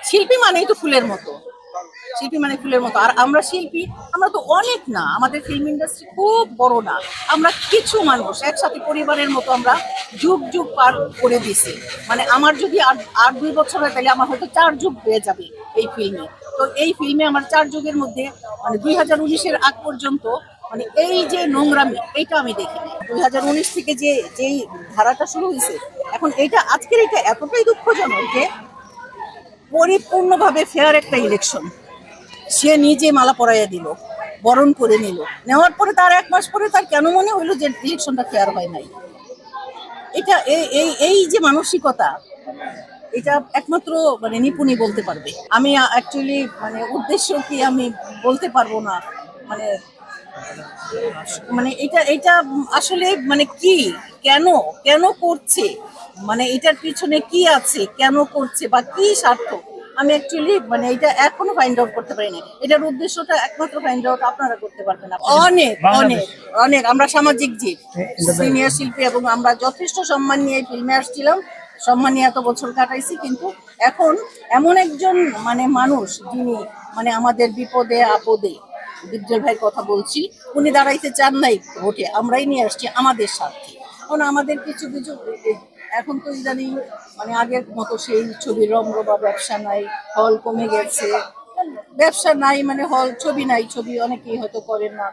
শিল্পী মানেই তো ফুলের মতো, শিল্পী মানে ফুলের মতো। আর আমরা শিল্পী, আমরা তো অনেক না, আমাদের ফিল্ম ইন্ডাস্ট্রি খুব বড় না, আমরা কিছু মানুষ একসাথে পরিবারের মতো আমরা যুগ যুগ পার করে দিছি। মানে আমার যদি আর আর 2 বছর হয় তাহলে আমার হয়তো 4 যুগ হয়ে যাবে এই ফিল্মে। তো এই ফিল্মে আমার 4 যুগের মধ্যে মানে 2019-এর আগ পর্যন্ত মানে এই যে নোংরামি এইটা আমি দেখিনি। 2019 থেকে যে যেই ধারাটা শুরু হয়েছে, এখন এইটা আজকের এটা এতটাই দুঃখজনক যে পরিপূর্ণভাবে ফেয়ার একটা ইলেকশন সে নিজে মালা পরাইয়া দিল, বরণ করে নিল, নেওয়ার পরে তার 1 মাস পরে তার কেন মনে হইলো যে ইলেকশনটা ফেয়ার হয় নাই। এটা এই এই এই যে মানসিকতা, এটা একমাত্র মানে নিপুণই বলতে পারবে। আমি অ্যাকচুয়ালি মানে উদ্দেশ্য কি আমি বলতে পারবো না। মানে মানে এটা এটা আসলে মানে কি, কেন কেন করছে, মানে এটার পিছনে কি আছে, কেন করছে বা কি স্বার্থ, আমি অ্যাকচুয়ালি মানে এটা এখনো ফাইন্ড আউট করতে পারি না। এটার উদ্দেশ্যটা একমাত্র ফাইন্ড আউট আপনারা করতে পারবেন। অনেক অনেক অনেক আমরা সামাজিক জীব, সিনিয়র শিল্পী, এবং আমরা যথেষ্ট সম্মান নিয়ে ফিল্মে আসছিলাম, সম্মান নিয়ে এত বছর কাটাইছি। কিন্তু এখন এমন একজন মানে মানুষ যিনি মানে আমাদের বিপদে আপদে, ডিপজল ভাইয়ের কথা বলছি, উনি দাঁড়াইতে চান নাই ভোটে, আমরাই নিয়ে আসছি আমাদের স্বার্থে। কারণ আমাদের কিছু কিছু এখন তো ইদানিং মানে আগের মতো সেই ছবির রঙ্গ বা ব্যবসা নাই, হল কমে গেছে, ব্যবসা নাই মানে হল, ছবি নাই, ছবি অনেকেই হয়তো করেন না,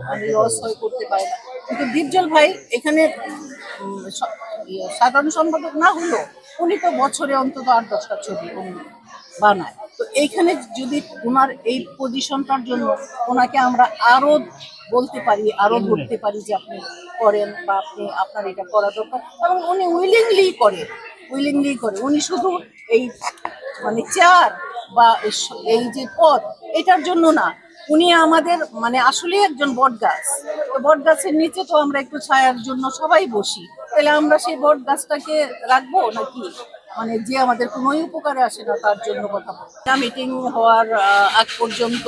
মানে লস হয়, করতে পারে না। কিন্তু ডিপজল ভাই এখানে সাধারণ সম্পাদক না হলো, উনি তো বছরে অন্তত 8-10টা ছবি উনি বানায়। তো এইখানে যদি ওনার এই পজিশনটার জন্য ওনাকে আমরা আরো বলতে পারি, আরো ধরতে পারি যে আপনি করেন বা আপনি আপনার এটা করা দরকার, এবং উনি উইলিংলি করে, উইলিংলি করে। উনি শুধু এই মানে চেয়ার বা এই যে পদ এটার জন্য না, উনি আমাদের মানে আসলে একজন বট গাছ। বট গাছের নিচে তো আমরা একটু ছায়ার জন্য সবাই বসি, তাহলে আমরা সেই বট গাছটাকে রাখবো নাকি? মানে যে আমাদের কোনোই উপকারে আসে না তার জন্য কথা বলবো। মিটিং হওয়ার আগ পর্যন্ত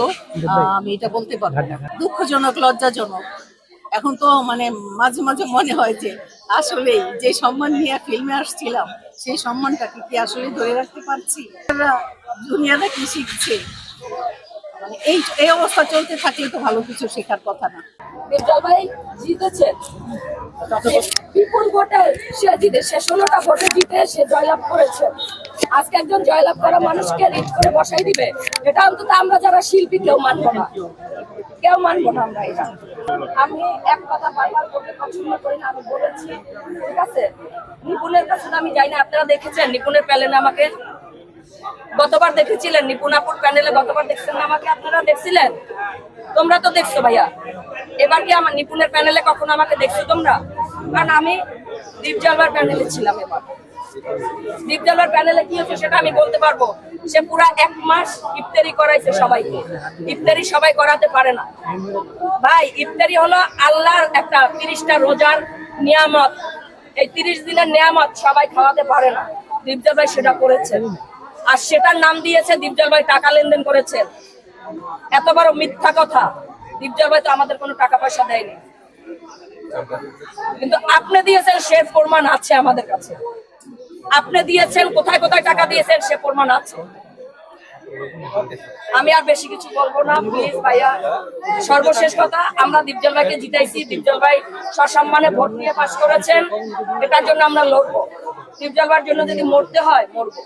আমি এটা বলতে পারবো না। দুঃখজনক, লজ্জাজনক। এখন তো মানে মাঝে মাঝে মনে হয় যে আসলে যে সম্মান নিয়ে ফিল্মে আসছিলাম, সেই সম্মানটা কি আসলে ধরে রাখতে পারছি? দুনিয়াটা কি শিখছে, মানে এই এই অবস্থা চলতে থাকলে তো ভালো কিছু শেখার কথা না। ডিপজল ভাই জিতেছেন বিপুল ভোটে, সে জিতে, সে 16টা ভোটে জিতে সে জয়লাভ করেছে। আজকে একজন জয়লাভ করা মানুষকে লিড করে বসাই দিবে, এটা অন্তত আমরা যারা শিল্পী কেউ মানবো না, কেউ মানবো না আমরা এটা। আমি এক কথা বারবার বলতে পছন্দ করি না, আমি বলেছি, ঠিক আছে? নিপুণের কাছে আমি যাই না, আপনারা দেখেছেন নিপুণের প্যানেলে আমাকে গতবার দেখেছিলেন, নিপুণাপুর প্যানেলে গতবার দেখছেন না আমাকে, আপনারা দেখছিলেন? তোমরা তো দেখছো ভাইয়া, এবার কি আমার নিপুণের প্যানেলে কখনো আমাকে দেখছো তোমরা? কারণ আমি ডিপজল প্যানেলে ছিলাম। এবার ডিপজল প্যানেলে কি হচ্ছে সেটা আমি বলতে পারবো। সে পুরা 1 মাস ইফতারি করাইছে সবাইকে। ইফতারি সবাই করাতে পারে না ভাই, ইফতারি হলো আল্লাহর একটা 30টা রোজার নিয়ামত, এই 30 দিনের নিয়ামত সবাই খাওয়াতে পারে না। ডিপজল ভাই সেটা করেছেন, আর সেটার নাম দিয়েছে ডিপজল ভাই টাকা লেনদেন করেছেন। এত বড় মিথ্যা কথা, ডিপজল ভাই তো আমাদের কোনো টাকা পয়সা দেয়নি, কিন্তু আপনি দিয়েছেন সে প্রমাণ আছে আমাদের কাছে। আপনি দিয়েছেন, কোথায় কোথায় টাকা দিয়েছেন সে প্রমাণ আছে। আমি আর বেশি কিছু বলবো না, প্লিজ ভাইয়া। সর্বশেষ কথা, আমরা ডিপজল ভাইকে জিতাইছি, ডিপজল ভাই সসম্মানে ভোট নিয়ে পাস করেছেন, এটার জন্য আমরা লড়বো। ডিপজল ভাইয়ের জন্য যদি মরতে হয় মরবো।